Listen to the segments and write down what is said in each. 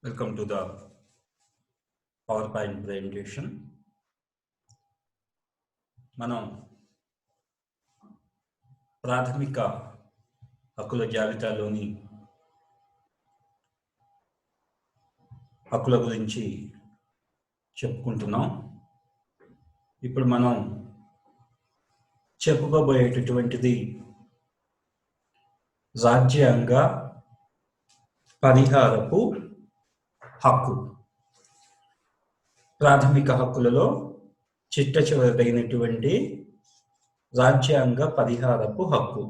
Welcome to the PowerPoint presentation. మనం ప్రాథమిక హక్కుల జాబితాలోని హక్కుల గురించి చెప్పుకుంటున్నాం. ఇప్పుడు మనం చెప్పుకోబోయేటటువంటిది రాజ్యాంగ పరిహారపు హక్కు. ప్రాథమిక హక్కులలో చిట్టచివరిదైనటువంటి రాజ్యాంగ పరిహారపు హక్కు,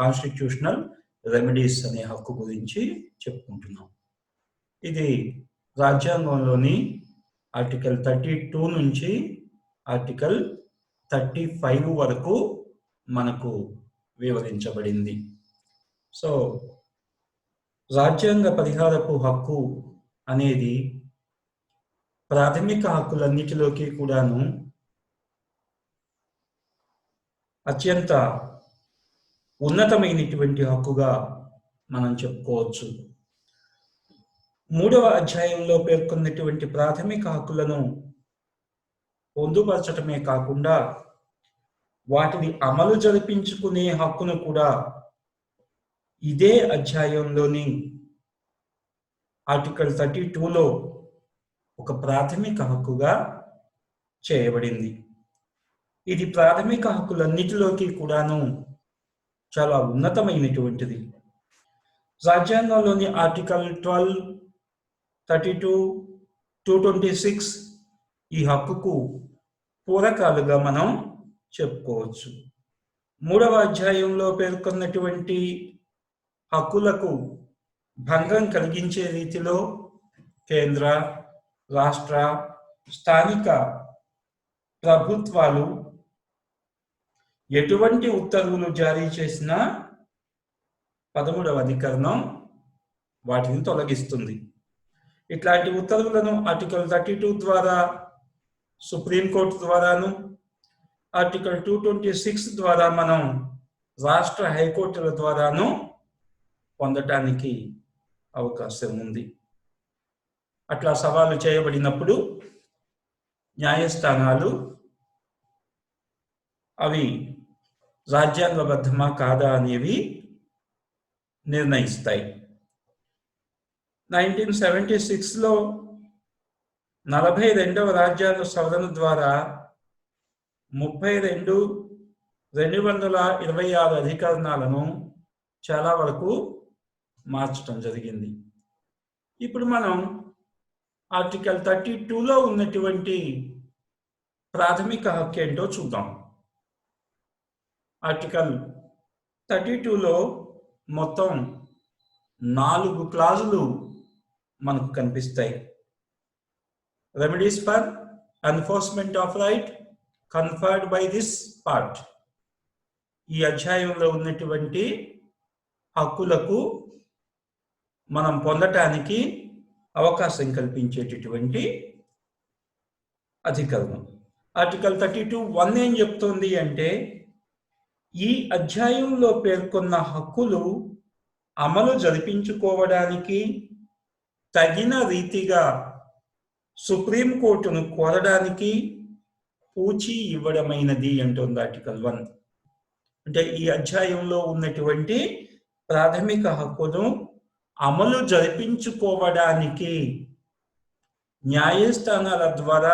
కాన్స్టిట్యూషనల్ రెమెడీస్ అనే హక్కు గురించి చెప్పుకుంటున్నాం. ఇది రాజ్యాంగంలోని ఆర్టికల్ 32 నుంచి ఆర్టికల్ 35 వరకు మనకు వివరించబడింది. సో రాజ్యాంగ పరిహారపు హక్కు అనేది ప్రాథమిక హక్కులన్నిటిలోకి కూడాను అత్యంత ఉన్నతమైనటువంటి హక్కుగా మనం చెప్పుకోవచ్చు. 3వ అధ్యాయంలో పేర్కొన్నటువంటి ప్రాథమిక హక్కులను పొందుపరచటమే కాకుండా వాటిని అమలు జరిపించుకునే హక్కును కూడా ఇదే అధ్యాయంలోని ఆర్టికల్ 32లో ఒక ప్రాథమిక హక్కుగా చేయబడింది. ఇది ప్రాథమిక హక్కులన్నిటిలోకి కూడాను చాలా ఉన్నతమైనటువంటిది. రాజ్యాంగంలోని ఆర్టికల్ 12, 32, 226 ఈ హక్కుకు పూరకాలుగా మనం చెప్పుకోవచ్చు. 3వ అధ్యాయంలో పేర్కొన్నటువంటి హక్కులకు భంగం కలిగించే రీతిలో కేంద్ర, రాష్ట్ర, స్థానిక ప్రభుత్వాలు ఎటువంటి ఉత్తర్వులు జారీ చేసినా 13వ అధికరణం వాటిని తొలగిస్తుంది. ఇట్లాంటి ఉత్తర్వులను ఆర్టికల్ 32 ద్వారా, సుప్రీంకోర్టు ద్వారాను, ఆర్టికల్ 226 ద్వారా మనం రాష్ట్ర హైకోర్టుల ద్వారాను పొందటానికి అవకాశం ఉంది. అట్లా సవాలు చేయబడినప్పుడు న్యాయస్థానాలు అవి రాజ్యాంగబద్ధమా కాదా అనేవి నిర్ణయిస్తాయి. 1976లో 42వ రాజ్యాంగ సవరణ ద్వారా 32,226 అధికరణాలను చాలా వరకు మార్చడం జరిగింది. ఇప్పుడు మనం ఆర్టికల్ 32లో ఉన్నటువంటి ప్రాథమిక హక్కు ఏంటో చూద్దాం. ఆర్టికల్ 32లో మొత్తం 4 క్లాజులు మనకు కనిపిస్తాయి. Remedies for enforcement of right conferred by this part. ఈ అధ్యాయంలో ఉన్నటువంటి హక్కులకు మనం పొందటానికి అవకాశం కల్పించేటటువంటి అధికరణం. ఆర్టికల్ 32(1) ఏం చెప్తోంది అంటే, ఈ అధ్యాయంలో పేర్కొన్న హక్కులు అమలు జరిపించుకోవడానికి తగిన రీతిగా సుప్రీంకోర్టును కోరడానికి పూచి ఇవ్వడమైనది అంటుంది ఆర్టికల్ 1. అంటే ఈ అధ్యాయంలో ఉన్నటువంటి ప్రాథమిక హక్కును అమలు జరిపించుకోవడానికి న్యాయస్థానాల ద్వారా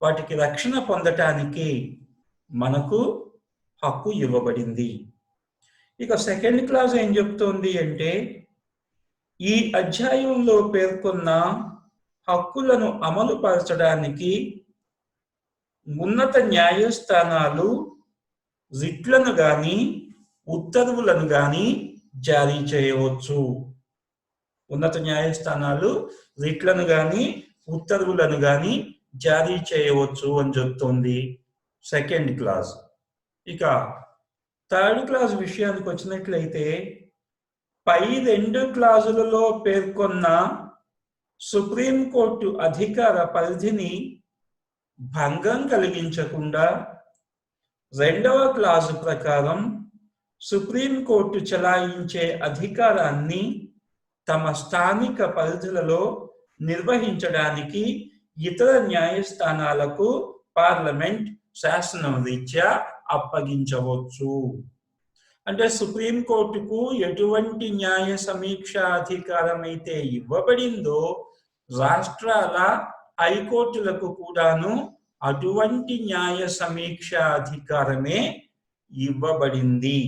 వాటికి రక్షణ పొందటానికి మనకు హక్కు ఇవ్వబడింది. ఇక సెకండ్ క్లాజ్ ఏం చెప్తోంది అంటే, ఈ అధ్యాయంలో పేర్కొన్న హక్కులను అమలు పరచడానికి ఉన్నత న్యాయస్థానాలు రిట్లను గాని ఉత్తర్వులను గాని జారీ చేయవచ్చు. ఉన్నత న్యాయస్థానాలు రిట్లను గాని ఉత్తర్వులను గాని జారీ చేయవచ్చు అని చెప్తోంది సెకండ్ క్లాజ్. ఇక థర్డ్ క్లాజ్ విషయానికి వచ్చినట్లయితే, పై 2 క్లాజులలో పేర్కొన్న సుప్రీంకోర్టు అధికార పరిధిని భంగం కలిగించకుండా 2వ క్లాజు ప్రకారం సుప్రీంకోర్టు చలాయించే అధికారాన్ని తమ స్థానిక పరిధులలో నిర్వహించడానికి ఇతర న్యాయస్థానాలకు పార్లమెంట్ శాసనం రీత్యా అప్పగించవచ్చు. అంటే సుప్రీంకోర్టుకు ఎటువంటి న్యాయ సమీక్ష అధికారం అయితే ఇవ్వబడిందో రాష్ట్రాల హైకోర్టులకు కూడాను అటువంటి న్యాయ సమీక్ష అధికారమే ఇవ్వబడింది.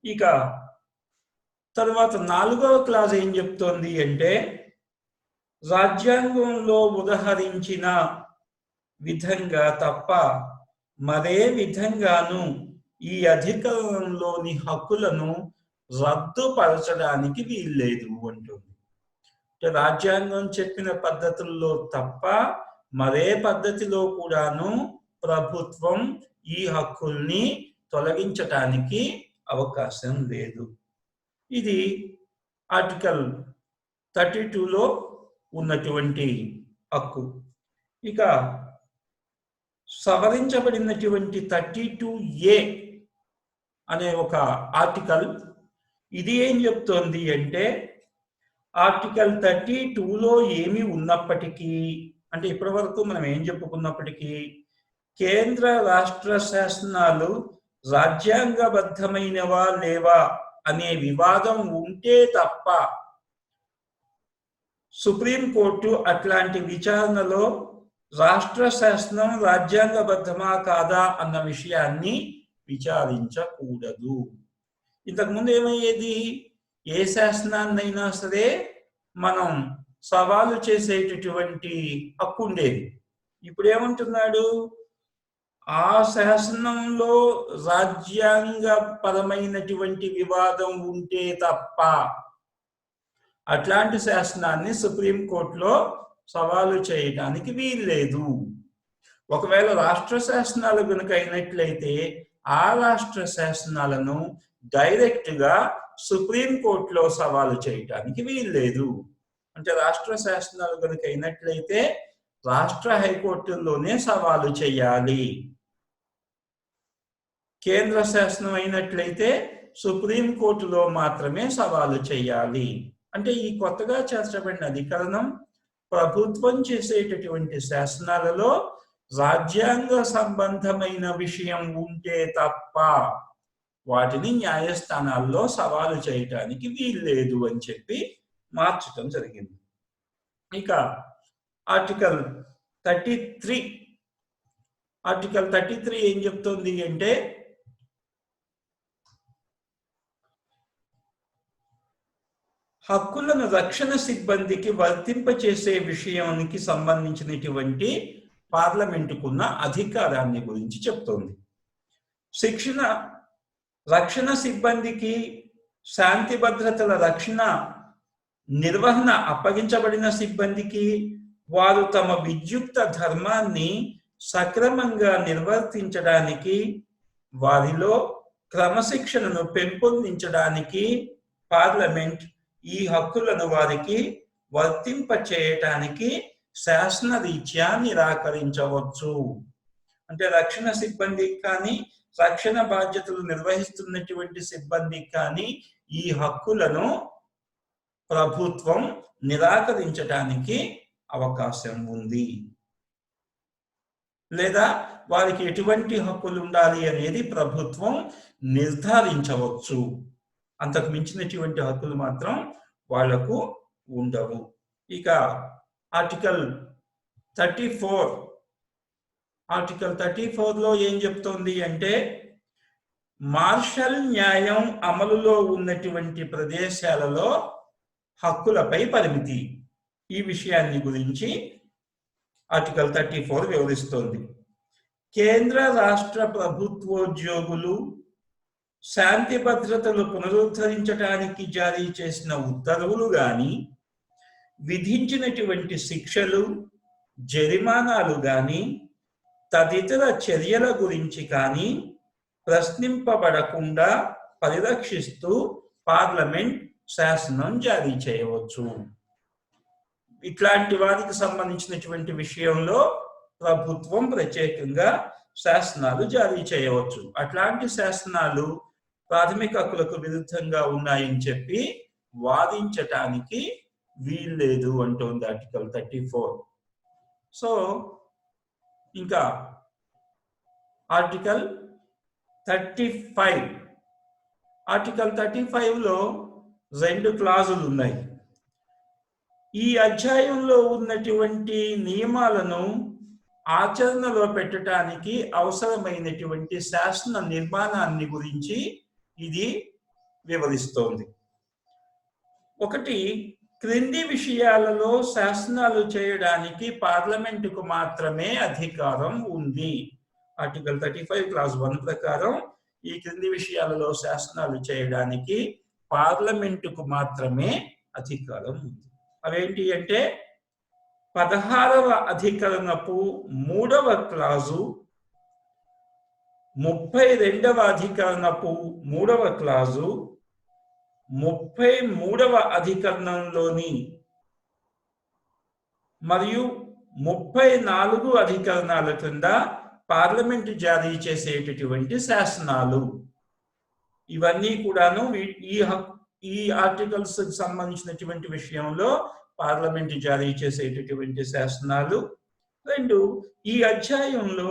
ఇక తర్వాత 4వ క్లాస్ ఏం చెప్తోంది అంటే రాజ్యాంగంలో ఉదహరించిన విధంగా తప్ప మరే విధంగాను ఈ అధికారంలోని హక్కులను రద్దుపరచడానికి వీల్లేదు అంటుంది. రాజ్యాంగం చెప్పిన పద్ధతుల్లో తప్ప మరే పద్ధతిలో కూడాను ప్రభుత్వం ఈ హక్కుల్ని తొలగించటానికి అవకాశం లేదు. ఇది ఆర్టికల్ 32లో ఉన్నటువంటి హక్కు. ఇక సవరించబడినటువంటి 32A అనే ఒక ఆర్టికల్ ఇది ఏం చెప్తోంది అంటే ఆర్టికల్ 32లో ఏమి ఉన్నప్పటికీ అంటే ఇప్పటి వరకు మనం ఏం చెప్పుకున్నప్పటికీ కేంద్ర రాష్ట్ర శాసనాలు రాజ్యాంగబద్ధమైనవా లేవా అనే వివాదం ఉంటే తప్ప సుప్రీంకోర్టు అట్లాంటి విచారణలో రాష్ట్ర శాసనం రాజ్యాంగబద్ధమా కాదా అన్న విషయాన్ని విచారించకూడదు. ఇంతకుముందు ఏమయ్యేది, ఏ శాసనాన్నైనా సరే మనం సవాలు చేసేటటువంటి హక్కు ఉండేది. ఇప్పుడు ఏమంటున్నాడు, ఆ శాసనంలో రాజ్యాంగపరమైనటువంటి వివాదం ఉంటే తప్ప అట్లాంటి శాసనాన్ని సుప్రీంకోర్టులో సవాలు చేయడానికి వీల్లేదు. ఒకవేళ రాష్ట్ర శాసనాలు కనుక అయినట్లయితే ఆ రాష్ట్ర శాసనాలను డైరెక్ట్ గా సుప్రీంకోర్టులో సవాలు చేయడానికి వీల్లేదు. అంటే రాష్ట్ర శాసనాలు కనుక అయినట్లయితే రాష్ట్ర హైకోర్టుల్లోనే సవాలు చేయాలి. కేంద్ర శాసనం అయినట్లయితే సుప్రీంకోర్టులో మాత్రమే సవాలు చేయాలి. అంటే ఈ కొత్తగా చేర్చబడిన అధికరణం ప్రభుత్వం చేసేటటువంటి శాసనాలలో రాజ్యాంగ సంబంధమైన విషయం ఉంటే తప్ప వాటిని న్యాయస్థానాల్లో సవాలు చేయటానికి వీల్లేదు అని చెప్పి మార్చడం జరిగింది. ఇక ఆర్టికల్ 33 ఏం చెప్తుంది అంటే హక్కులను రక్షణ సిబ్బందికి వర్తింపచేసే విషయానికి సంబంధించినటువంటి పార్లమెంటుకున్న అధికారాన్ని గురించి చెప్తోంది. రక్షణ సిబ్బందికి శాంతి భద్రతల రక్షణ నిర్వహణ అప్పగించబడిన సిబ్బందికి వారు తమ విద్యుక్త ధర్మాన్ని సక్రమంగా నిర్వర్తించడానికి వారిలో క్రమశిక్షణను పెంపొందించడానికి పార్లమెంట్ ఈ హక్కులను వారికి వర్తింపచేయటానికి శాసనరీత్యా నిరాకరించవచ్చు. అంటే రక్షణ సిబ్బందికి కానీ రక్షణ బాధ్యతలు నిర్వహిస్తున్నటువంటి సిబ్బందికి కానీ ఈ హక్కులను ప్రభుత్వం నిరాకరించడానికి అవకాశం ఉంది. లేదా వారికి ఎటువంటి హక్కులు ఉండాలి అనేది ప్రభుత్వం నిర్ధారించవచ్చు. అంతకు మించినటువంటి హక్కులు మాత్రం వాళ్లకు ఉండవు. ఇక ఆర్టికల్ 34లో ఏం చెప్తోంది అంటే మార్షల్ న్యాయం అమలులో ఉన్నటువంటి ప్రదేశాలలో హక్కులపై పరిమితి. ఈ విషయాన్ని గురించి ఆర్టికల్ 34 వివరిస్తోంది. కేంద్ర రాష్ట్ర ప్రభుత్వోద్యోగులు శాంతి భద్రతలు పునరుద్ధరించడానికి జారీ చేసిన ఉత్తర్వులు గాని విధించినటువంటి శిక్షలు జరిమానాలు గాని తదితర చర్యల గురించి కానీ ప్రశ్నింపబడకుండా పరిరక్షిస్తూ పార్లమెంట్ శాసనం జారీ చేయవచ్చు. ఇట్లాంటి వారికి సంబంధించినటువంటి విషయంలో ప్రభుత్వం ప్రత్యేకంగా శాసనాలు జారీ చేయవచ్చు. అట్లాంటి శాసనాలు ప్రాథమిక హక్కులకు విరుద్ధంగా ఉన్నాయని చెప్పి వాదించటానికి వీల్లేదు అంటోంది ఆర్టికల్ 34. సో ఇంకా ఆర్టికల్ 35. ఆర్టికల్ 35లో 2 క్లాజులు ఉన్నాయి. ఈ అధ్యాయంలో ఉన్నటువంటి నియమాలను ఆచరణలో పెట్టడానికి అవసరమైనటువంటి శాసన నిర్మాణాన్ని గురించి ఇది వివరిస్తోంది. ఒకటి, క్రింది విషయాలలో శాసనాలు చేయడానికి పార్లమెంటుకు మాత్రమే అధికారం ఉంది. ఆర్టికల్ 35 క్లాజ్ 1 ప్రకారం ఈ క్రింది విషయాలలో శాసనాలు చేయడానికి పార్లమెంటుకు మాత్రమే అధికారం ఉంది. అవేంటి అంటే 16వ అధికరణపు 3వ క్లాజు, 32వ అధికరణపు 3వ క్లాజు, 33వ అధికరణంలోని మరియు 34 అధికరణాల కింద పార్లమెంటు జారీ చేసేటటువంటి శాసనాలు. ఇవన్నీ కూడాను ఈ ఆర్టికల్స్ సంబంధించినటువంటి విషయంలో పార్లమెంటు జారీ చేసేటటువంటి శాసనాలు. 2, ఈ అధ్యాయంలో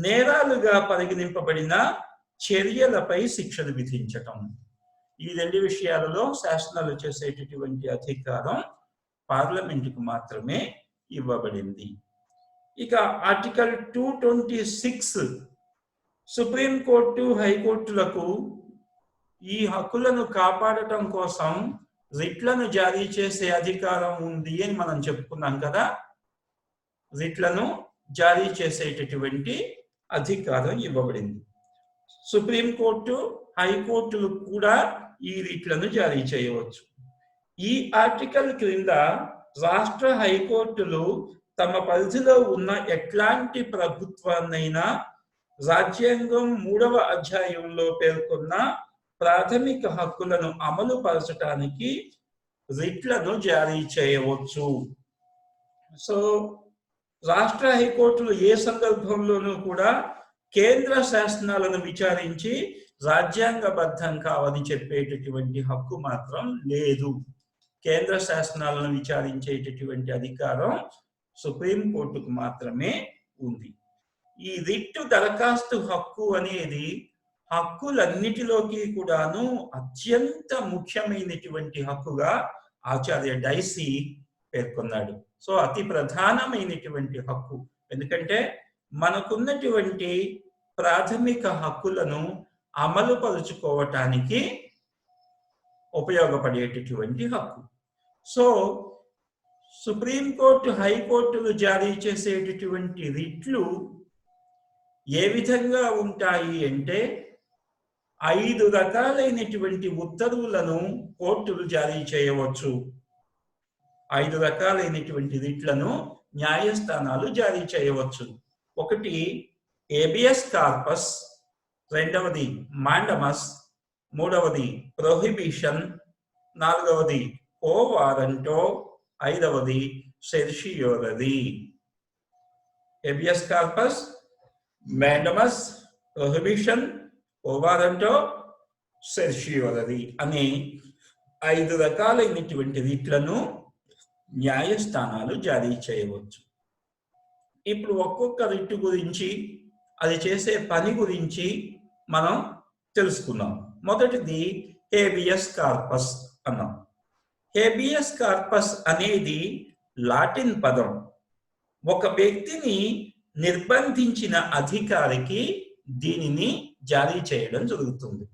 నేరాలుగా పరిగణింపబడిన చర్యలపై శిక్షలు విధించటం. ఈ 2 విషయాలలో శాసనాలు చేసేటటువంటి అధికారం పార్లమెంటుకు మాత్రమే ఇవ్వబడింది. ఇక ఆర్టికల్ 226 సుప్రీంకోర్టు, హైకోర్టులకు ఈ హక్కులను కాపాడటం కోసం రిట్లను జారీ చేసే అధికారం ఉంది అని మనం చెప్పుకున్నాం కదా. రిట్లను జారీ చేసేటటువంటి అధికారం ఇవ్వబడింది. సుప్రీంకోర్టు, హైకోర్టులు కూడా ఈ రిట్లను జారీ చేయవచ్చు. ఈ ఆర్టికల్ క్రింద రాష్ట్ర హైకోర్టులు తమ పరిధిలో ఉన్న ఎట్లాంటి ప్రభుత్వాన్నైనా రాజ్యాంగం 3వ అధ్యాయంలో పేర్కొన్న ప్రాథమిక హక్కులను అమలు పరచడానికి రిట్లను జారీ చేయవచ్చు. సో రాష్ట్ర హైకోర్టులు ఏ సందర్భంలోనూ కూడా కేంద్ర శాసనాలను విచారించి రాజ్యాంగబద్ధం కావని చెప్పేటటువంటి హక్కు మాత్రం లేదు. కేంద్ర శాసనాలను విచారించేటటువంటి అధికారం సుప్రీంకోర్టుకు మాత్రమే ఉంది. ఈ రిట్ దరఖాస్తు హక్కు అనేది హక్కులన్నిటిలోకి కూడాను అత్యంత ముఖ్యమైనటువంటి హక్కుగా ఆచార్య డైసీ పేర్కొన్నాడు. సో అతి ప్రధానమైనటువంటి హక్కు. ఎందుకంటే మనకున్నటువంటి ప్రాథమిక హక్కులను అమలు పరుచుకోవటానికి ఉపయోగపడేటటువంటి హక్కు. సో సుప్రీంకోర్టు, హైకోర్టులు జారీ చేసేటటువంటి రిట్లు ఏ విధంగా ఉంటాయి అంటే 5 రకాలైనటువంటి ఉత్తర్వులను కోర్టులు జారీ చేయవచ్చు. 5 రకాలైనటువంటి రిట్లను న్యాయస్థానాలు జారీ చేయవచ్చు. ఒకటి ఏబియస్ కార్పస్, 2వది మాండమస్, 3వది ప్రొహిబిషన్, 4వది ఓ వారంటో, 5వది certiorari. ABS corpus, mandamus, prohibition, ఓ వారంటో, సెర్షియోరరీ అనే 5 రకాలైనటువంటి రిట్లను న్యాయస్థానాలు జారీ చేయవచ్చు. ఇప్పుడు ఒక్కొక్క రిట్ గురించి, అది చేసే పని గురించి మనం తెలుసుకున్నాం. మొదటిది హేబియస్ కార్పస్ అన్నాం. హేబియస్ కార్పస్ అనేది లాటిన్ పదం. ఒక వ్యక్తిని నిర్బంధించిన అధికారికి దీనిని జారీ చేయడం జరుగుతుంది.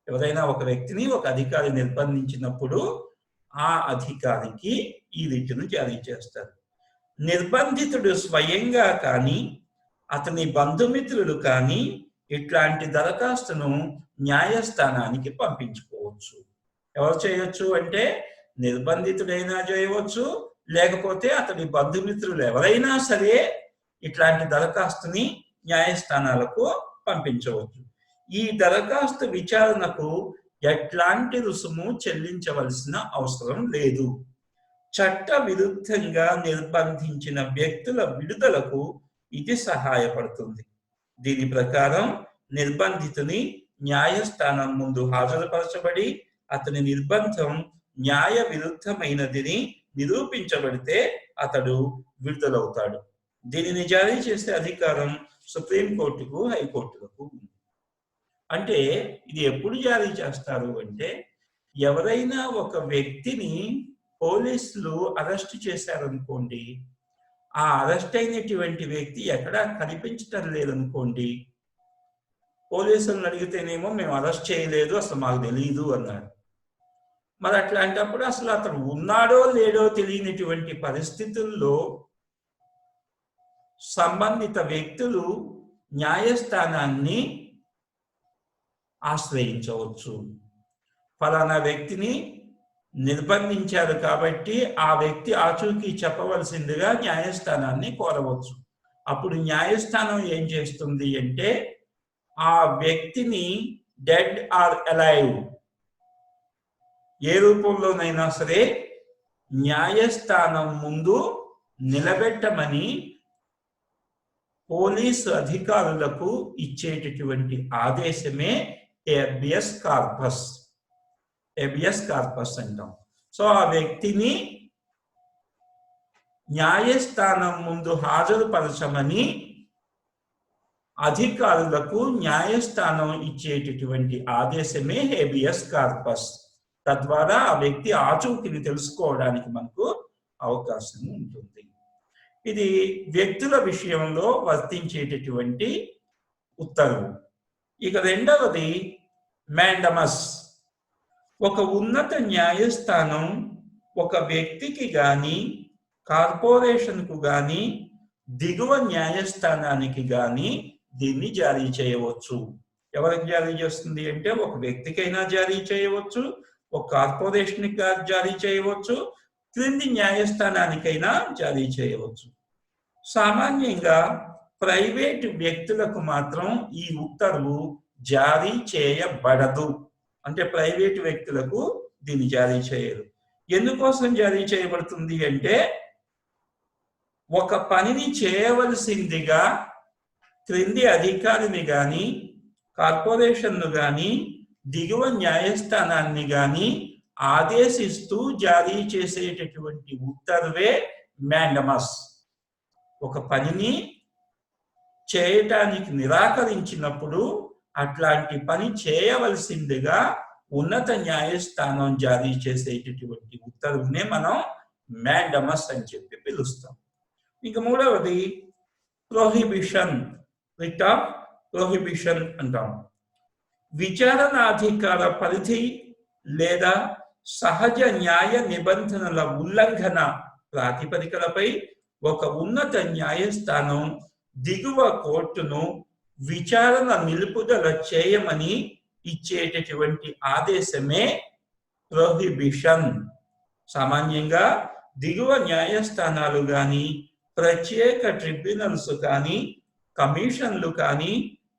ఎవరైనా ఒక వ్యక్తిని ఒక అధికారి నిర్బంధించినప్పుడు ఆ అధికారికి ఈ రిట్ను జారీ చేస్తారు. నిర్బంధితుడు స్వయంగా కానీ అతని బంధుమిత్రులు కానీ ఇట్లాంటి దరఖాస్తును న్యాయస్థానానికి పంపించుకోవచ్చు. ఎవరు చేయొచ్చు అంటే నిర్బంధితుడైనా చేయవచ్చు, లేకపోతే అతని బంధుమిత్రులు ఎవరైనా సరే ఇట్లాంటి దరఖాస్తుని న్యాయస్థానాలకు పంపించవచ్చు. ఈ దరఖాస్తు విచారణకు ఎట్లాంటి రుసుము చెల్లించవలసిన అవసరం లేదు. చట్ట విరుద్ధంగా నిర్బంధించిన వ్యక్తుల విడుదలకు ఇది సహాయపడుతుంది. దీని ప్రకారం నిర్బంధితుని న్యాయస్థానం ముందు హాజరుపరచబడి అతని నిర్బంధం న్యాయ విరుద్ధమైనదిని నిరూపించబడితే అతడు విడుదలవుతాడు. దీనిని జారీ చేసే అధికారం సుప్రీంకోర్టుకు, హైకోర్టులకు ఉంది. అంటే ఇది ఎప్పుడు జారీ చేస్తారు అంటే, ఎవరైనా ఒక వ్యక్తిని పోలీసులు అరెస్ట్ చేశారనుకోండి, ఆ అరెస్ట్ అయినటువంటి వ్యక్తి ఎక్కడా కనిపించటం లేదనుకోండి, పోలీసులను అడిగితేనేమో మేము అరెస్ట్ చేయలేదు, అసలు మాకు తెలియదు అన్నాడు. మరి అట్లాంటప్పుడు అసలు అతను ఉన్నాడో లేడో తెలియనటువంటి పరిస్థితుల్లో సంబంధిత వ్యక్తులు న్యాయస్థానాన్ని ఆశ్రయించవచ్చు. ఫలానా వ్యక్తిని నిర్బంధించారు కాబట్టి ఆ వ్యక్తి ఆచూకీ చెప్పవలసిందిగా న్యాయస్థానాన్ని కోరవచ్చు. అప్పుడు న్యాయస్థానం ఏం చేస్తుంది అంటే, ఆ వ్యక్తిని డెడ్ ఆర్ అలైవ్ ఏ రూపంలోనైనా సరే న్యాయస్థానం ముందు నిలబెట్టమని పోలీసు అధికారులకు ఇచ్చేటటువంటి ఆదేశమే హేబియస్ కార్పస్. హేబియస్ కార్పస్ అంటాం. సో ఆ వ్యక్తిని న్యాయస్థానం ముందు హాజరుపరచమని అధికారులకు న్యాయస్థానం ఇచ్చేటటువంటి ఆదేశమే హేబియస్ కార్పస్. తద్వారా ఆ వ్యక్తి ఆచూకీని తెలుసుకోవడానికి మనకు అవకాశం ఉంటుంది. ఇది వ్యక్తుల విషయంలో వర్తించేటటువంటి ఉత్తర్వు. ఇక రెండవది మ్యాండమస్. ఒక ఉన్నత న్యాయస్థానం ఒక వ్యక్తికి గాని, కార్పొరేషన్కు గాని, దిగువ న్యాయస్థానానికి గాని దీన్ని జారీ చేయవచ్చు. ఎవరికి జారీ చేస్తుంది అంటే, ఒక వ్యక్తికైనా జారీ చేయవచ్చు, ఒక కార్పొరేషన్కి జారీ చేయవచ్చు, క్రింది న్యాయస్థానానికైనా జారీ చేయవచ్చు. సామాన్యంగా ప్రైవేటు వ్యక్తులకు మాత్రం ఈ ఉత్తర్వు జారీ చేయబడదు. అంటే ప్రైవేటు వ్యక్తులకు దీన్ని జారీ చేయరు. ఎందుకోసం జారీ చేయబడుతుంది అంటే, ఒక పనిని చేయవలసిందిగా క్రింది అధికారిని గాని, కార్పొరేషన్ను గాని, దిగువ న్యాయస్థానాన్ని గాని ఆదేశిస్తూ జారీ చేసేటటువంటి ఉత్తర్వే మ్యాండమస్. ఒక పనిని చేయటానికి నిరాకరించినప్పుడు అట్లాంటి పని చేయవలసిందిగా ఉన్నత న్యాయస్థానం జారీ చేసేటటువంటి ఉత్తర్వునే మనం మ్యాండమస్ అని చెప్పి పిలుస్తాం. ఇంకా మూడవది ప్రొహిబిషన్. రిట్ ఆఫ్ ప్రొహిబిషన్ అంటాం. విచారణాధికార పరిధి లేదా సహజ న్యాయ నిబంధనల ఉల్లంఘన ప్రాతిపదికలపై ఒక ఉన్నత న్యాయస్థానం దిగువ కోర్టును విచారణ నిలుపుదల చేయమని ఇచ్చేటటువంటి ఆదేశమే ప్రొహిబిషన్. సామాన్యంగా దిగువ న్యాయస్థానాలు కానీ, ప్రత్యేక ట్రిబ్యునల్స్ కానీ, కమిషన్లు కానీ,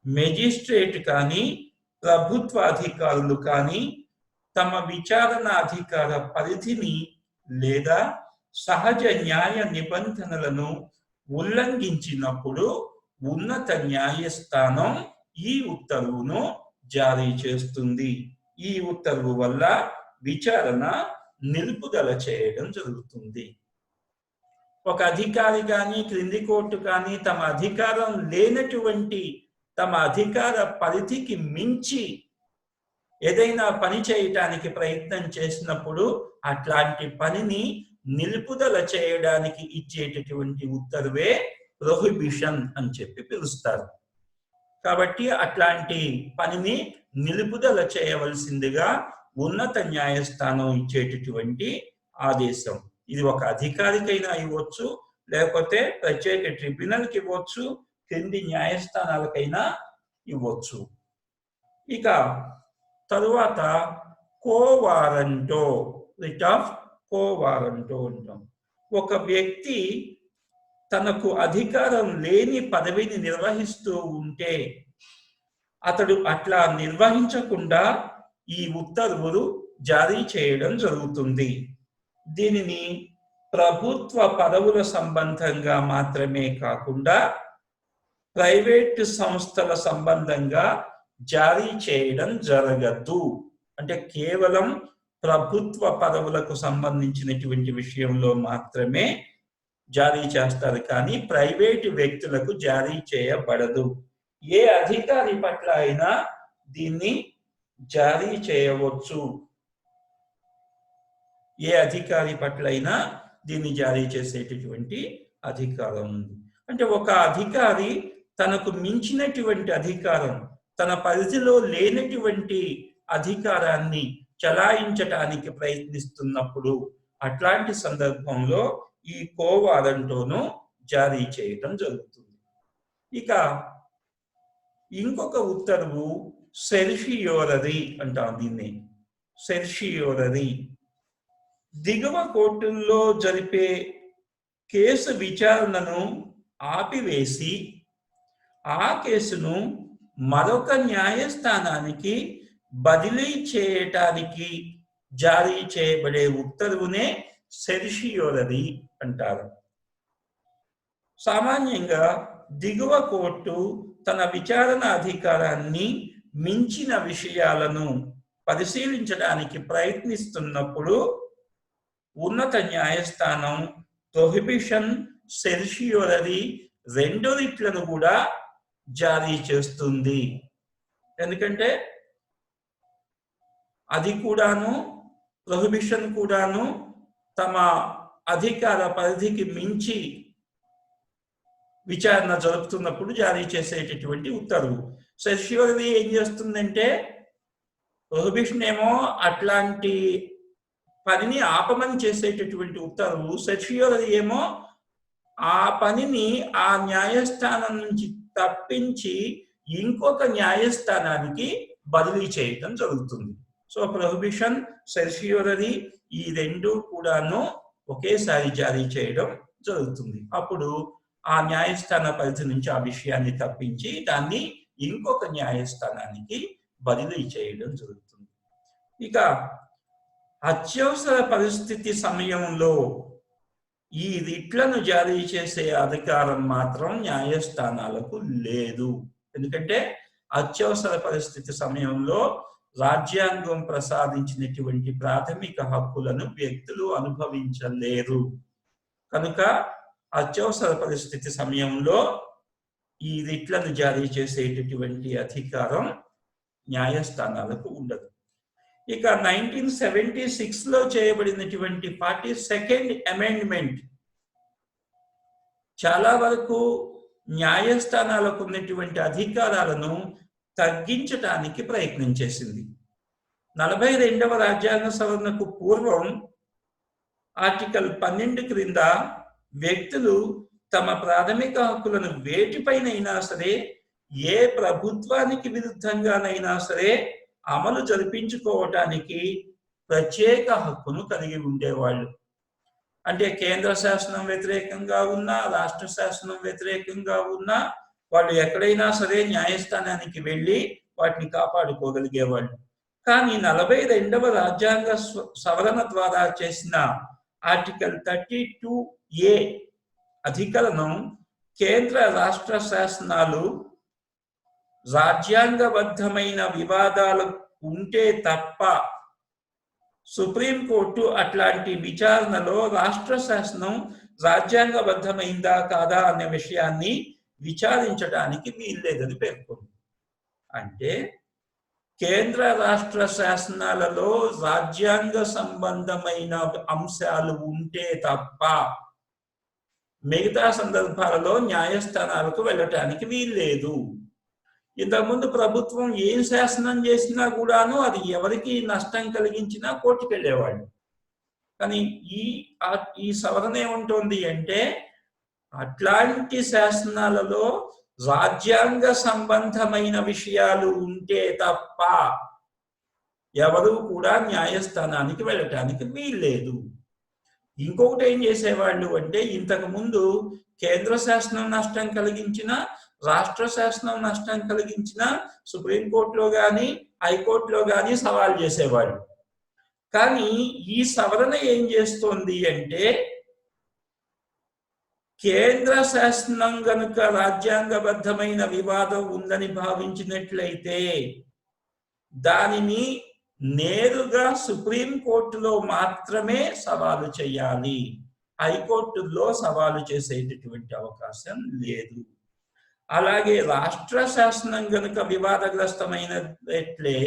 మెజిస్ట్రేట్ కానీ, ప్రభుత్వ అధికారులు కానీ తమ విచారణాధికార పరిధిని లేదా సహజ న్యాయ నిబంధనలను ఉల్లంఘించినప్పుడు ఉన్నత న్యాయస్థానం ఈ ఉత్తర్వును జారీ చేస్తుంది. ఈ ఉత్తర్వు వల్ల విచారణ నిలుపుదల చేయడం జరుగుతుంది. ఒక అధికారి కానీ, క్రింది కోర్టు కానీ తమ అధికారం లేనటువంటి, తమ అధికార పరిధికి మించి ఏదైనా పని చేయటానికి ప్రయత్నం చేసినప్పుడు అట్లాంటి పనిని నిలుపుదల చేయడానికి ఇచ్చేటటువంటి ఉత్తర్వే ప్రొహిబిషన్ అని చెప్పి పిలుస్తారు. కాబట్టి అట్లాంటి పనిని నిలుపుదల చేయవలసిందిగా ఉన్నత న్యాయస్థానం ఇచ్చేటటువంటి ఆదేశం. ఇది ఒక అధికారికైనా ఇవ్వచ్చు, లేకపోతే ప్రత్యేక ట్రిబ్యునల్కి ఇవ్వచ్చు, కింది న్యాయస్థానాలకైనా ఇవ్వచ్చు. ఇక తరువాత కోవారంటో. రిట్ ఆఫ్ కోవారంటో అంటాం. ఒక వ్యక్తి తనకు అధికారం లేని పదవిని నిర్వహిస్తూ ఉంటే అతడు అట్లా నిర్వహించకుండా ఈ ఉత్తర్వులు జారీ చేయడం జరుగుతుంది. దీనిని ప్రభుత్వ పదవుల సంబంధంగా మాత్రమే కాకుండా ప్రైవేటు సంస్థల సంబంధంగా జారీ చేయడం జరగదు. అంటే కేవలం ప్రభుత్వ పదవులకు సంబంధించినటువంటి విషయంలో మాత్రమే జారీ చేస్తారు, కానీ ప్రైవేటు వ్యక్తులకు జారీ చేయబడదు. ఏ అధికారి పట్ల అయినా దీన్ని జారీ చేయవచ్చు. ఏ అధికారి పట్ల అయినా దీన్ని జారీ చేసేటటువంటి అధికారం ఉంది. అంటే ఒక అధికారి తనకు మించినటువంటి అధికారం, తన పరిధిలో లేనటువంటి అధికారాన్ని చలాయించటానికి ప్రయత్నిస్తున్నప్పుడు అట్లాంటి సందర్భంలో ఈ కో వారంట్ను జారీ చేయటం జరుగుతుంది. ఇక ఇంకొక ఉత్తర్వు సెర్షియోరరీ అంటాం దీన్ని. సెర్షియోరరీ దిగువ కోర్టుల్లో జరిపే కేసు విచారణను ఆపివేసి ఆ కేసును మరొక న్యాయస్థానానికి బదిలీ చేయటానికి జారీ చేయబడే ఉత్తర్వునే సెర్షియోరరీ అంటారు. సామాన్యంగా దిగువ కోర్టు తన విచారణ అధికారాన్ని మించిన విషయాలను పరిశీలించడానికి ప్రయత్నిస్తున్నప్పుడు ఉన్నత న్యాయస్థానం ప్రొహిబిషన్, సెర్షియోరరీ రెండు రిట్లను కూడా జారీ చేస్తుంది. ఎందుకంటే అది కూడాను, ప్రొహిబిషన్ కూడాను తమ అధికార పరిధికి మించి విచారణ జరుపుతున్నప్పుడు జారీ చేసేటటువంటి ఉత్తర్వు. సెర్షియోరరీ ఏం చేస్తుందంటే, ప్రొహిబిషన్ ఏమో అట్లాంటి పనిని ఆపమని చేసేటటువంటి ఉత్తర్వు, సెర్షియోరరీ ఏమో ఆ పనిని ఆ న్యాయస్థానం నుంచి తప్పించి ఇంకొక న్యాయస్థానానికి బదిలీ చేయటం జరుగుతుంది. సో ప్రొహిబిషన్, సెర్షియోరరీ ఈ రెండు కూడాను ఒకేసారి జారీ చేయడం జరుగుతుంది. అప్పుడు ఆ న్యాయస్థాన పరిధి నుంచి ఆ విషయాన్ని తప్పించి దాన్ని ఇంకొక న్యాయస్థానానికి బదిలీ చేయడం జరుగుతుంది. ఇక అత్యవసర పరిస్థితి సమయంలో ఈ రిట్లను జారీ చేసే అధికారం మాత్రం న్యాయస్థానాలకు లేదు. ఎందుకంటే అత్యవసర పరిస్థితి సమయంలో రాజ్యాంగం ప్రసాదించినటువంటి ప్రాథమిక హక్కులను వ్యక్తులు అనుభవించలేరు. కనుక అత్యవసర పరిస్థితి సమయంలో ఈ రిట్లను జారీ చేసేటటువంటి అధికారం న్యాయస్థానాలకు ఉండదు. ఇక 1976లో చేయబడినటువంటి 42nd అమెండ్మెంట్ చాలా వరకు న్యాయస్థానాలకు ఉన్నటువంటి అధికారాలను తగ్గించడానికి ప్రయత్నం చేసింది. 42వ రాజ్యాంగ సవరణకు పూర్వం ఆర్టికల్ 12 క్రింద వ్యక్తులు తమ ప్రాథమిక హక్కులను వేటిపైనైనా సరే, ఏ ప్రభుత్వానికి విరుద్ధంగానైనా సరే అమలు జరిపించుకోవటానికి ప్రత్యేక హక్కును కలిగి ఉండేవాళ్ళు. అంటే కేంద్ర శాసనం వ్యతిరేకంగా ఉన్నా, రాష్ట్ర శాసనం వ్యతిరేకంగా ఉన్నా వాళ్ళు ఎక్కడైనా సరే న్యాయస్థానానికి వెళ్ళి వాటిని కాపాడుకోగలిగేవాళ్ళు. కానీ 42వ రాజ్యాంగ సవరణ ద్వారా చేసిన ఆర్టికల్ 32A అధికరణం కేంద్ర రాష్ట్ర శాసనాలు రాజ్యాంగబద్ధమైన వివాదాలు ఉంటే తప్ప సుప్రీంకోర్టు అట్లాంటి విచారణలో రాష్ట్ర శాసనం రాజ్యాంగబద్ధమైందా కాదా అనే విషయాన్ని విచారించడానికి వీల్లేదని పేర్కొంది. అంటే కేంద్ర రాష్ట్ర శాసనాలలో రాజ్యాంగ సంబంధమైన అంశాలు ఉంటే తప్ప మిగతా సందర్భాలలో న్యాయస్థానాలకు వెళ్ళటానికి వీల్లేదు. ఇంతకుముందు ప్రభుత్వం ఏం శాసనం చేసినా కూడాను అది ఎవరికి నష్టం కలిగించినా కోర్టుకు వెళ్ళేవాళ్ళు. కానీ ఈ సవరణ ఏముంటుంది అంటే, అట్లాంటి శాసనాలలో రాజ్యాంగ సంబంధమైన విషయాలు ఉంటే తప్ప ఎవరు కూడా న్యాయస్థానానికి వెళ్ళటానికి వీల్లేదు. ఇంకొకటి ఏం చేసేవాళ్ళు అంటే, ఇంతకు ముందు కేంద్ర శాసనం నష్టం కలిగించిన, రాష్ట్ర శాసనం నష్టం కలిగించిన సుప్రీంకోర్టులో కానీ హైకోర్టులో కానీ సవాల్ చేసేవాళ్ళు. కానీ ఈ సవరణ ఏం చేస్తోంది అంటే, కేంద్ర శాసనం గనుక రాజ్యాంగబద్ధమైన వివాదం ఉందని భావించినట్లయితే దానిని నేరుగా సుప్రీం కోర్టులో మాత్రమే సవాలు చేయాలి. హైకోర్టుల్లో సవాలు చేసేటటువంటి అవకాశం లేదు. అలాగే రాష్ట్ర శాసనం గనుక వివాదగ్రస్తమైనట్లే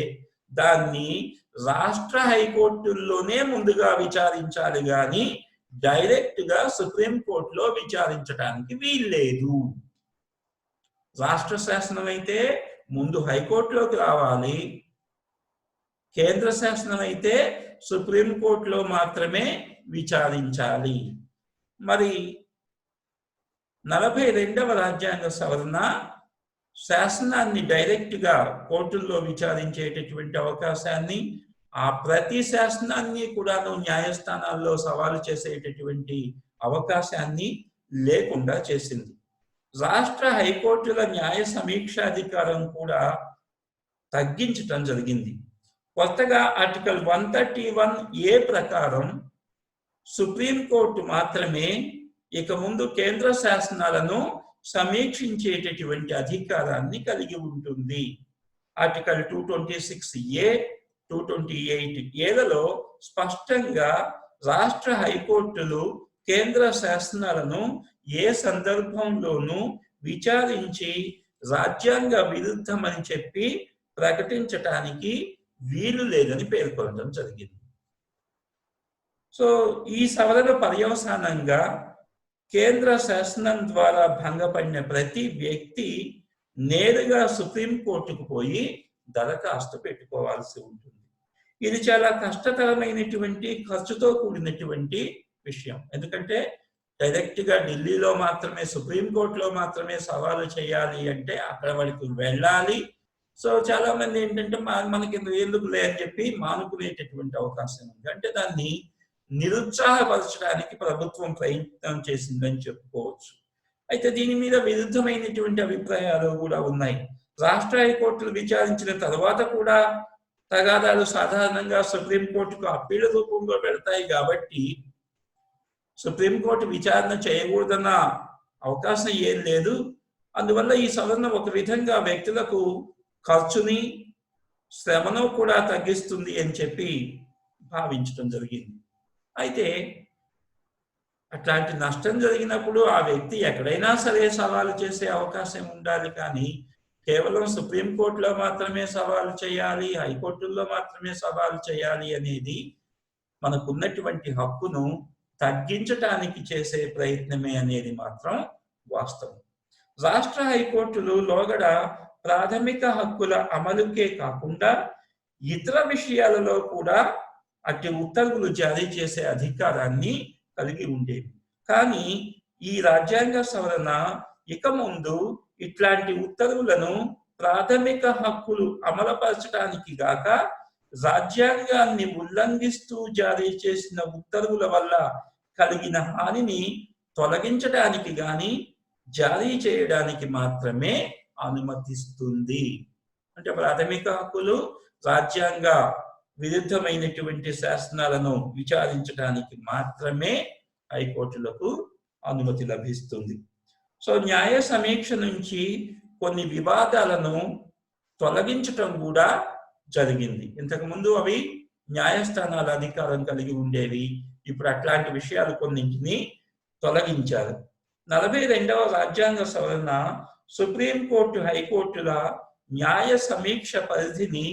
దాన్ని రాష్ట్ర హైకోర్టుల్లోనే ముందుగా విచారించాలి గాని డైరెక్ట్ గా సుప్రీం కోర్టులో విచారించడానికి వీల్లేదు. రాష్ట్ర శాసనం అయితే ముందు హైకోర్టులోకి రావాలి. కేంద్ర శాసనం అయితే సుప్రీం కోర్టులో మాత్రమే విచారించాలి. మరి 42వ రాజ్యాంగ సవరణ శాసనాన్ని డైరెక్ట్ గా కోర్టుల్లో విచారించేటటువంటి అవకాశాన్ని, ఆ ప్రతి శాసనాన్ని కూడాను న్యాయస్థానాల్లో సవాలు చేసేటటువంటి అవకాశాన్ని లేకుండా చేసింది. రాష్ట్ర హైకోర్టుల న్యాయ సమీక్షాధికారం కూడా తగ్గించటం జరిగింది. కొత్తగా ఆర్టికల్ 131A ప్రకారం సుప్రీంకోర్టు మాత్రమే ఇక ముందు కేంద్ర శాసనాలను సమీక్షించేటటువంటి అధికారాన్ని కలిగి ఉంటుంది. ఆర్టికల్ 226A, 228Aలలో స్పష్టంగా రాష్ట్ర హైకోర్టులు కేంద్ర శాసనాలను ఏ సందర్భంలోనూ విచారించి రాజ్యాంగ విరుద్ధమని చెప్పి ప్రకటించటానికి వీలు లేదని పేర్కొనడం జరిగింది. సో ఈ సవరణ పర్యవసానంగా కేంద్ర శాసనం ద్వారా భంగపడిన ప్రతి వ్యక్తి నేరుగా సుప్రీంకోర్టుకు పోయి దరఖాస్తు పెట్టుకోవాల్సి ఉంటుంది. ఇది చాలా కష్టతరమైనటువంటి, ఖర్చుతో కూడినటువంటి విషయం. ఎందుకంటే డైరెక్ట్ గా ఢిల్లీలో మాత్రమే, సుప్రీంకోర్టులో మాత్రమే సవాలు చేయాలి అంటే అక్కడ వరకు వెళ్ళాలి. సో చాలా మంది ఏంటంటే మనకి ఎందుకు లే అని చెప్పి మానుకునేటటువంటి అవకాశం ఉంది. అంటే దాన్ని నిరుత్సాహపరచడానికి ప్రభుత్వం ప్రయత్నం చేసిందని చెప్పుకోవచ్చు. అయితే దీని మీద విరుద్ధమైనటువంటి అభిప్రాయాలు కూడా ఉన్నాయి. రాష్ట్ర హైకోర్టులు విచారించిన తర్వాత కూడా తగాదాలు సాధారణంగా సుప్రీంకోర్టుకు అప్పీల రూపంలో పెడతాయి కాబట్టి సుప్రీంకోర్టు విచారణ చేయకూడదన్న అవకాశం ఏం లేదు. అందువల్ల ఈ సవరణ ఒక విధంగా వ్యక్తులకు ఖర్చుని, శ్రమను కూడా తగ్గిస్తుంది అని చెప్పి భావించడం జరిగింది. అయితే అట్లాంటి నష్టం జరిగినప్పుడు ఆ వ్యక్తి ఎక్కడైనా సరే సవాలు చేసే అవకాశం ఉండాలి. కానీ కేవలం సుప్రీంకోర్టులో మాత్రమే సవాలు చేయాలి, హైకోర్టుల్లో మాత్రమే సవాలు చేయాలి అనేది మనకున్నటువంటి హక్కును తగ్గించటానికి చేసే ప్రయత్నమే అనేది మాత్రం వాస్తవం. రాష్ట్ర హైకోర్టులు లోగడ ప్రాథమిక హక్కుల అమలుకే కాకుండా ఇతర విషయాలలో కూడా అట్టి ఉత్తర్వులు జారీ చేసే అధికారాన్ని కలిగి ఉండేవి. కానీ ఈ రాజ్యాంగ సవరణ ఇక ముందు ఇట్లాంటి ఉత్తర్వులను ప్రాథమిక హక్కులు అమలుపరచడానికి గాక రాజ్యాంగాన్ని ఉల్లంఘిస్తూ జారీ చేసిన ఉత్తర్వుల వల్ల కలిగిన హానిని తొలగించడానికి గాని జారీ చేయడానికి మాత్రమే అనుమతిస్తుంది. అంటే ప్రాథమిక హక్కులు, రాజ్యాంగ విరుద్ధమైనటువంటి శాసనాలను విచారించడానికి మాత్రమే హైకోర్టులకు అనుమతి లభిస్తుంది. సో న్యాయ సమీక్ష నుంచి కొన్ని వివాదాలను తొలగించటం కూడా జరిగింది. ఇంతకుముందు అవి న్యాయస్థానాల అధికారం కలిగి ఉండేవి. ఇప్పుడు అట్లాంటి విషయాలు కొన్నింటిని తొలగించారు. 42వ రాజ్యాంగ సవరణ సుప్రీంకోర్టు, హైకోర్టుల న్యాయ సమీక్ష పరిధిని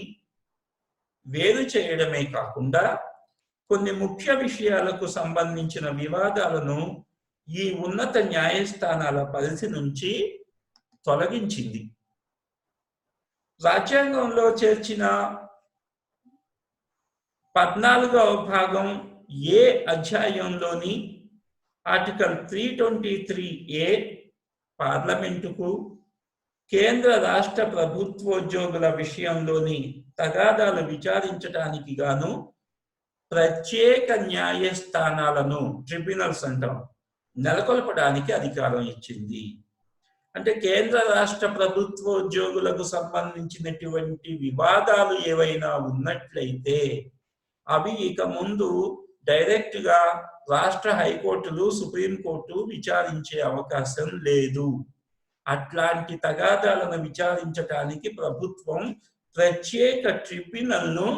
వేరు చేయడమే కాకుండా కొన్ని ముఖ్య విషయాలకు సంబంధించిన వివాదాలను ఈ ఉన్నత న్యాయస్థానాల పరిధి నుంచి తొలగించింది. రాజ్యాంగంలో చేర్చిన 14వ భాగం ఏ అధ్యాయంలోని ఆర్టికల్ 323A పార్లమెంటుకు, కేంద్ర రాష్ట్ర ప్రభుత్వోద్యోగుల విషయంలోని తగాదాలు విచారించడానికి గాను ప్రత్యేక న్యాయస్థానాలను, ట్రిబ్యునల్స్ అంటాం, నెలకొల్పడానికి అధికారం ఇచ్చింది. అంటే కేంద్ర రాష్ట్ర ప్రభుత్వోద్యోగులకు సంబంధించినటువంటి వివాదాలు ఏవైనా ఉన్నట్లయితే అవి ఇక ముందు డైరెక్ట్ గా రాష్ట్ర హైకోర్టులు, సుప్రీంకోర్టు విచారించే అవకాశం లేదు. అట్లాంటి తగాదాలను విచారించడానికి ప్రభుత్వం ప్రత్యేక ట్రిబ్యునల్ను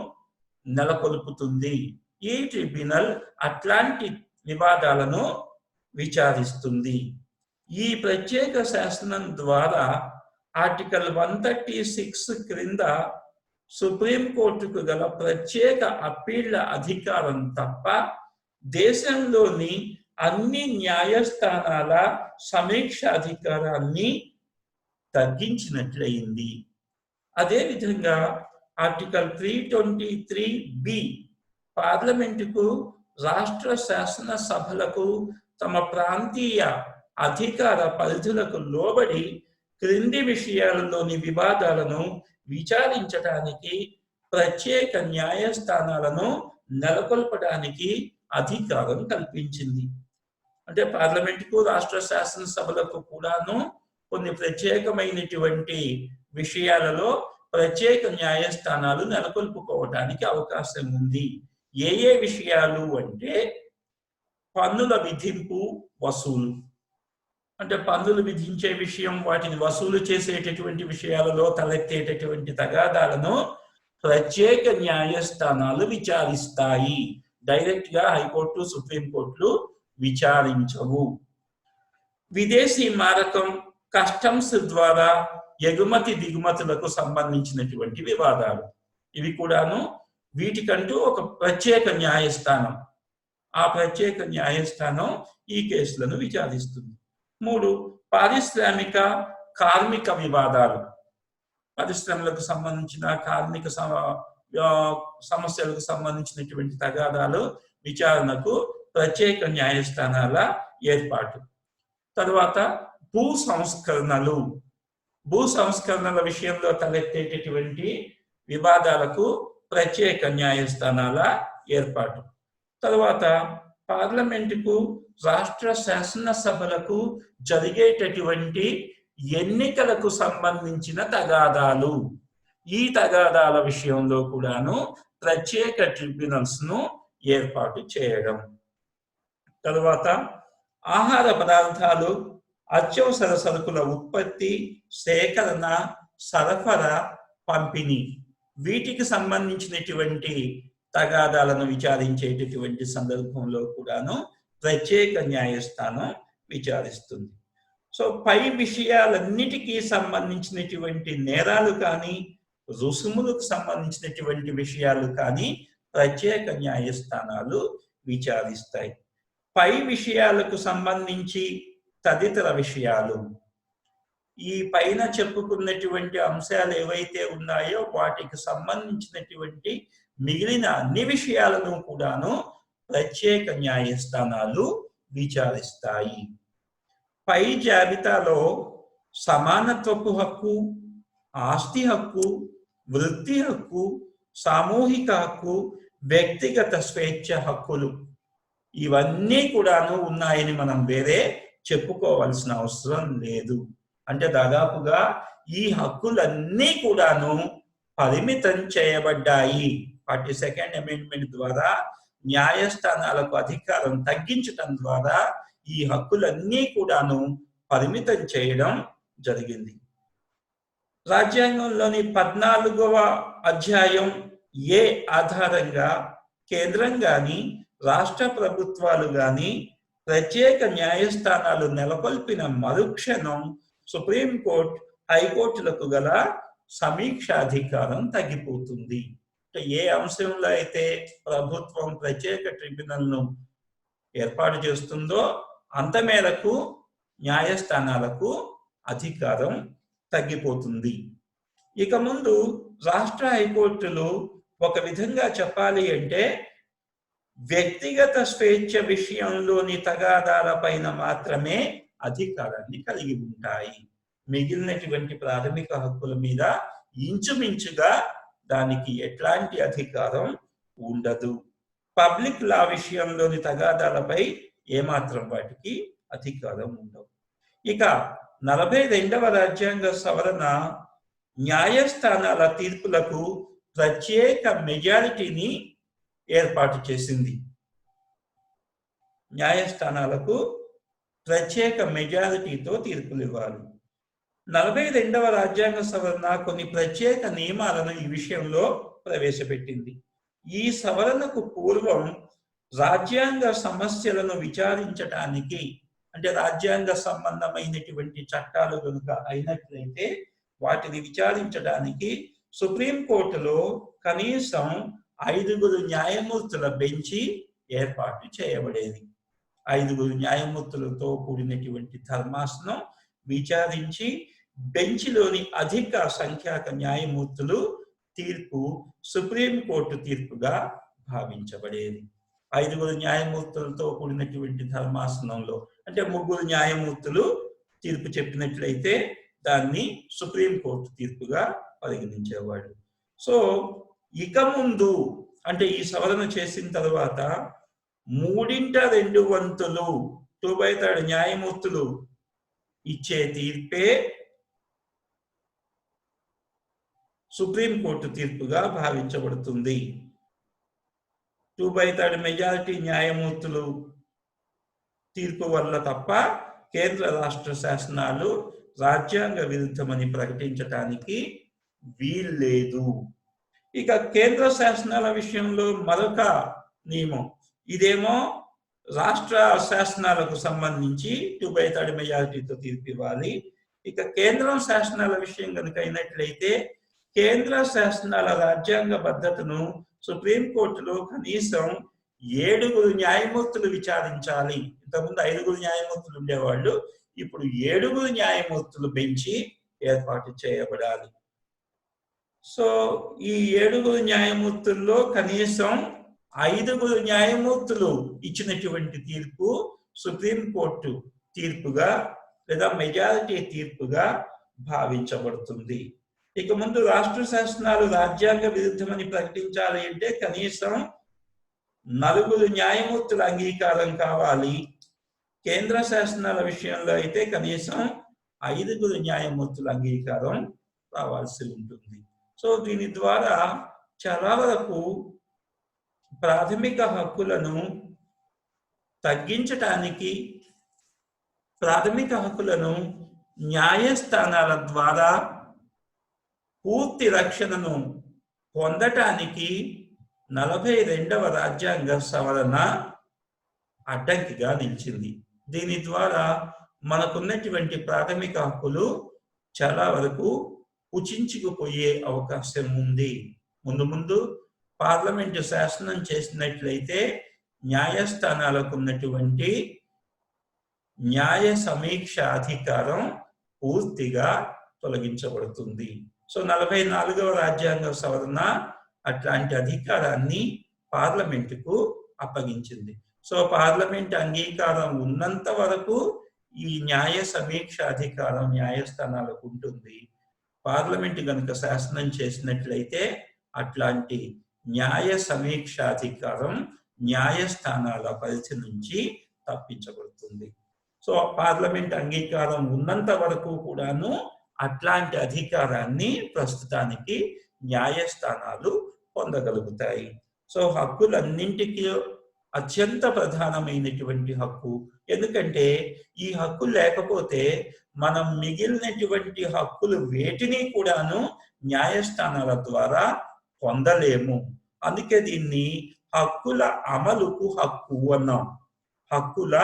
నెలకొల్పుతుంది. ఈ ట్రిబ్యునల్ అట్లాంటి వివాదాలను విచారిస్తుంది. ఈ ప్రత్యేక శాసనం ద్వారా ఆర్టికల్ 136 క్రింద సుప్రీంకోర్టుకు గల ప్రత్యేక అప్పీళ్ల అధికారం తప్ప దేశంలోని అన్ని న్యాయస్థానాల సమీక్ష అధికారాన్ని తగ్గించినట్లయింది. అదేవిధంగా ఆర్టికల్ 323B పార్లమెంటుకు రాష్ట్ర శాసన సభలకు తమ ప్రాంతీయ అధికార పరిధులకు లోబడి క్రింది విషయాలలోని వివాదాలను విచారించడానికి ప్రత్యేక న్యాయస్థానాలను నెలకొల్పడానికి అధికారం కల్పించింది. అంటే పార్లమెంటుకు రాష్ట్ర శాసనసభలకు కూడాను కొన్ని ప్రత్యేకమైనటువంటి విషయాలలో ప్రత్యేక న్యాయస్థానాలు నెలకొల్పుకోవడానికి అవకాశం ఉంది. ఏ ఏ విషయాలు అంటే పన్నుల విధింపు, వసూలు. అంటే పన్నులు విధించే విషయం, వాటిని వసూలు చేసేటటువంటి విషయాలలో తలెత్తేటటువంటి తగాదాలను ప్రత్యేక న్యాయస్థానాలు విచారిస్తాయి. డైరెక్ట్ గా హైకోర్టు, సుప్రీంకోర్టులు విచారించవు. విదేశీ మారకం, కస్టమ్స్ ద్వారా ఎగుమతి దిగుమతులకు సంబంధించినటువంటి వివాదాలు, ఇవి కూడాను వీటికంటూ ఒక ప్రత్యేక న్యాయస్థానం, ఆ ప్రత్యేక న్యాయస్థానం ఈ కేసులను విచారిస్తుంది. 3 పారిశ్రామిక కార్మిక వివాదాలు, పరిశ్రమలకు సంబంధించిన కార్మిక సమస్యలకు సంబంధించినటువంటి తగాదాలు విచారణకు ప్రత్యేక న్యాయస్థానాల ఏర్పాటు. తర్వాత భూ సంస్కరణల విషయంలో తలెత్తేటటువంటి వివాదాలకు ప్రత్యేక న్యాయస్థానాల ఏర్పాటు. తర్వాత పార్లమెంటుకు, రాష్ట్ర శాసనసభలకు జరిగేటటువంటి ఎన్నికలకు సంబంధించిన తగాదాలు, ఈ తగాదాల విషయంలో కూడాను ప్రత్యేక ట్రిబ్యునల్స్ ను ఏర్పాటు చేయడం. తర్వాత ఆహార పదార్థాలు, అత్యవసర సరుకుల ఉత్పత్తి, సేకరణ, సరఫరా, పంపిణీ, వీటికి సంబంధించినటువంటి తగాదాలను విచారించేటటువంటి సందర్భంలో కూడాను ప్రత్యేక న్యాయస్థానం విచారిస్తుంది. సో పై విషయాలన్నిటికీ సంబంధించినటువంటి నేరాలు కానీ, రుసుములకు సంబంధించినటువంటి విషయాలు కానీ ప్రత్యేక న్యాయస్థానాలు విచారిస్తాయి. పై విషయాలకు సంబంధించి తదితర విషయాలు, ఈ పైన చెప్పుకున్నటువంటి అంశాలు ఏవైతే ఉన్నాయో వాటికి సంబంధించినటువంటి మిగిలిన అన్ని విషయాలను కూడాను ప్రత్యేక న్యాయస్థానాలు విచారిస్తాయి. పై జాబితాలో సమానత్వపు హక్కు, ఆస్తి హక్కు, వృత్తి హక్కు, సామూహిక హక్కు, వ్యక్తిగత స్వేచ్ఛ హక్కులు, ఇవన్నీ కూడాను ఉన్నాయని మనం వేరే చెప్పుకోవాల్సిన అవసరం లేదు. అంటే దాదాపుగా ఈ హక్కులన్నీ కూడాను పరిమితం చేయబడ్డాయి. 42nd అమెండ్మెంట్ ద్వారా న్యాయస్థానాలకు అధికారం తగ్గించడం ద్వారా ఈ హక్కులన్నీ కూడాను పరిమితం చేయడం జరిగింది. రాజ్యాంగంలోని 14వ అధ్యాయం ఏ ఆధారంగా కేంద్రం గాని, రాష్ట్ర ప్రభుత్వాలు గాని ప్రత్యేక న్యాయస్థానాలు నెలకొల్పిన మరుక్షణం సుప్రీంకోర్టు, హైకోర్టులకు గల సమీక్షాధికారం తగ్గిపోతుంది. ఏ అంశంలో అయితే ప్రభుత్వం ప్రత్యేక ట్రిబ్యునల్ను ఏర్పాటు చేస్తుందో అంత మేరకు న్యాయస్థానాలకు అధికారం తగ్గిపోతుంది. ఇక ముందు రాష్ట్ర హైకోర్టులు ఒక విధంగా చెప్పాలి అంటే వ్యక్తిగత స్వేచ్ఛ విషయంలోని తగాదాల పైన మాత్రమే అధికారాన్ని కలిగి ఉంటాయి. మిగిలినటువంటి ప్రాథమిక హక్కుల మీద ఇంచుమించుగా దానికి ఎట్లాంటి అధికారం ఉండదు. పబ్లిక్ లా విషయంలోని తగాదాలపై ఏమాత్రం వాటికి అధికారం ఉండవు. ఇక 42వ రాజ్యాంగ సవరణ న్యాయస్థానాల తీర్పులకు ప్రత్యేక మెజారిటీని ఏర్పాటు చేసింది. న్యాయస్థానాలకు ప్రత్యేక మెజారిటీతో తీర్పులు ఇవ్వాలి. 42వ రాజ్యాంగ సవరణ కొన్ని ప్రత్యేక నియమాలను ఈ విషయంలో ప్రవేశపెట్టింది. ఈ సవరణకు పూర్వం రాజ్యాంగ సమస్యలను విచారించటానికి, అంటే రాజ్యాంగ సంబంధమైనటువంటి చట్టాలు కనుక అయినట్లయితే వాటిని విచారించడానికి సుప్రీంకోర్టులో కనీసం 5 న్యాయమూర్తుల బెంచి ఏర్పాటు చేయబడేది. 5 న్యాయమూర్తులతో కూడినటువంటి ధర్మాసనం విచారించి బెంచ్లోని అధిక సంఖ్యాక న్యాయమూర్తులు తీర్పు సుప్రీంకోర్టు తీర్పుగా భావించబడేది. 5 న్యాయమూర్తులతో కూడినటువంటి ధర్మాసనంలో, అంటే 3 న్యాయమూర్తులు తీర్పు చెప్పినట్లయితే దాన్ని సుప్రీంకోర్టు తీర్పుగా పరిగణించేవాడు. సో ఇక ముందు, అంటే ఈ సవరణ చేసిన తర్వాత 3/2 2/3 న్యాయమూర్తులు ఇచ్చే తీర్పే సుప్రీంకోర్టు తీర్పుగా భావించబడుతుంది. 2/3 మెజారిటీ న్యాయమూర్తులు తీర్పు వల్ల తప్ప కేంద్ర రాష్ట్ర శాసనాలు రాజ్యాంగ విరుద్ధమని ప్రకటించటానికి వీల్లేదు. ఇక కేంద్ర శాసనాల విషయంలో మరొక నియమం, ఇదేమో రాష్ట్ర శాసనాలకు సంబంధించి 2/3 మెజారిటీతో తీర్పు ఇవ్వాలి. ఇక కేంద్రం శాసనాల విషయం కనుక అయినట్లయితే కేంద్ర శాసనాల రాజ్యాంగ బద్ధతను సుప్రీంకోర్టులో కనీసం 7 న్యాయమూర్తులు విచారించాలి. ఇంతకుముందు 5 న్యాయమూర్తులు ఉండేవాళ్ళు, ఇప్పుడు 7 న్యాయమూర్తులు బెంచి ఏర్పాటు చేయబడాలి. సో ఈ 7 న్యాయమూర్తుల్లో కనీసం 5 న్యాయమూర్తులు ఇచ్చినటువంటి తీర్పు సుప్రీంకోర్టు తీర్పుగా లేదా మెజారిటీ తీర్పుగా భావించబడుతుంది. ఇక ముందు రాష్ట్ర శాసనాలు రాజ్యాంగ విరుద్ధమని ప్రకటించాలి అంటే కనీసం 4 న్యాయమూర్తుల అంగీకారం కావాలి. కేంద్ర శాసనాల విషయంలో అయితే కనీసం 5 న్యాయమూర్తుల అంగీకారం రావాల్సి ఉంటుంది. సో దీని ద్వారా చాలా వరకు ప్రాథమిక హక్కులను తగ్గించటానికి, ప్రాథమిక హక్కులను న్యాయస్థానాల ద్వారా పూర్తి రక్షణను పొందటానికి 42వ రాజ్యాంగ సవరణ అడ్డంకిగా నిలిచింది. దీని ద్వారా మనకున్నటువంటి ప్రాథమిక హక్కులు చాలా వరకు కుచించుకుపోయే అవకాశం ఉంది. ముందు పార్లమెంటు శాసనం చేసినట్లయితే న్యాయస్థానాలకు ఉన్నటువంటి న్యాయ సమీక్ష అధికారం పూర్తిగా తొలగించబడుతుంది. సో 44వ రాజ్యాంగ సవరణ అట్లాంటి అధికారాన్ని పార్లమెంటుకు అప్పగించింది. సో పార్లమెంట్ అంగీకారం ఉన్నంత వరకు ఈ న్యాయ సమీక్ష అధికారం న్యాయస్థానాలకు ఉంటుంది. పార్లమెంట్ కనుక శాసనం చేసినట్లయితే అట్లాంటి న్యాయ సమీక్ష అధికారం న్యాయస్థానాల పరిధి నుంచి తప్పించబడుతుంది. సో పార్లమెంట్ అంగీకారం ఉన్నంత వరకు కూడాను అట్లాంటి అధికారాన్ని ప్రస్తుతానికి న్యాయస్థానాలు పొందగలుగుతాయి. సో హక్కులన్నింటికీ అత్యంత ప్రధానమైనటువంటి హక్కు. ఎందుకంటే ఈ హక్కు లేకపోతే మనం మిగిలినటువంటి హక్కులు వేటిని కూడాను న్యాయస్థానాల ద్వారా పొందలేము. అందుకే దీన్ని హక్కుల అమలుకు హక్కు అన్నాం. హక్కుల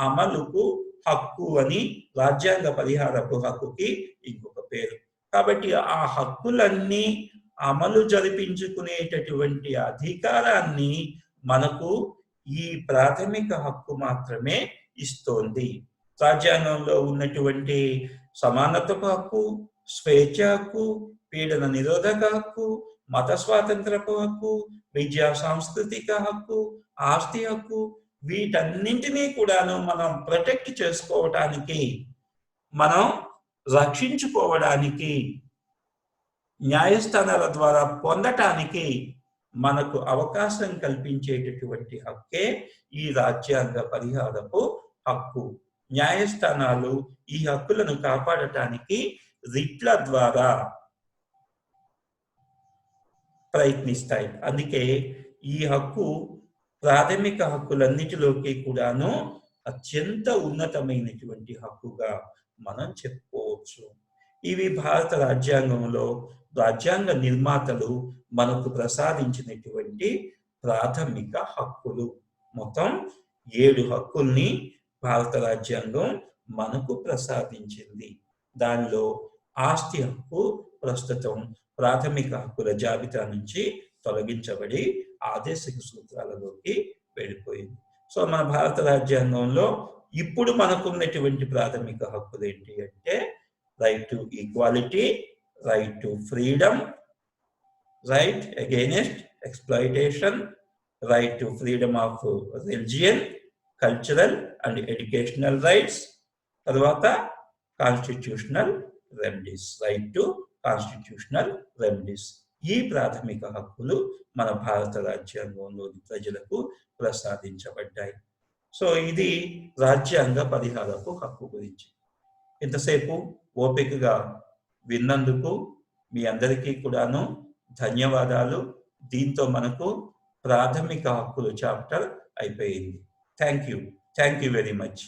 అమలుకు హక్కు అని రాజ్యాంగ పరిహారపు హక్కుకి ఇంకొక పేరు. కాబట్టి ఆ హక్కులన్నీ అమలు జరిపించుకునేటటువంటి అధికారాన్ని మనకు ఈ ప్రాథమిక హక్కు మాత్రమే ఇస్తోంది. రాజ్యాంగంలో ఉన్నటువంటి సమానత్వపు హక్కు, స్వేచ్ఛ హక్కు, పీడన నిరోధక హక్కు, మత స్వాతంత్రపు హక్కు, విద్యా సాంస్కృతిక హక్కు, ఆస్తి హక్కు, వీటన్నింటినీ కూడాను మనం ప్రొటెక్ట్ చేసుకోవటానికి, మనం రక్షించుకోవడానికి, న్యాయస్థానాల ద్వారా పొందటానికి మనకు అవకాశం కల్పించేటటువంటి హక్కే ఈ రాజ్యాంగ పరిహారపు హక్కు. న్యాయస్థానాలు ఈ హక్కులను కాపాడటానికి రిట్ల ద్వారా ప్రయత్నిస్తాయి. అందుకే ఈ హక్కు ప్రాథమిక హక్కులన్నిటిలోకి కూడాను అత్యంత ఉన్నతమైనటువంటి హక్కుగా మనం చెప్పుకోవచ్చు. ఇవి భారత రాజ్యాంగంలో రాజ్యాంగ నిర్మాతలు మనకు ప్రసాదించినటువంటి ప్రాథమిక హక్కులు. మొత్తం 7 హక్కుల్ని భారత రాజ్యాంగం మనకు ప్రసాదించింది. దానిలో ఆస్తి హక్కు ప్రస్తుతం ప్రాథమిక హక్కుల జాబితా నుంచి తొలగించబడి ఆదేశిక సూత్రాలలోకి వెళ్ళిపోయింది. సో మన భారత రాజ్యాంగంలో ఇప్పుడు మనకున్నటువంటి ప్రాథమిక హక్కులు ఏంటి అంటే right to equality, right to freedom, right against exploitation, right to freedom of religion, cultural and educational rights, తర్వాత constitutional remedies, right to constitutional remedies. ఈ ప్రాథమిక హక్కులు మన భారత రాజ్యాంగంలోని ప్రజలకు ప్రసాదించబడ్డాయి. సో ఇది రాజ్యాంగ పరిహారపు హక్కు గురించి. ఇంతసేపు ఓపికగా విన్నందుకు మీ అందరికీ కూడాను ధన్యవాదాలు. దీంతో మనకు ప్రాథమిక హక్కులు చాప్టర్ అయిపోయింది. Thank you very much.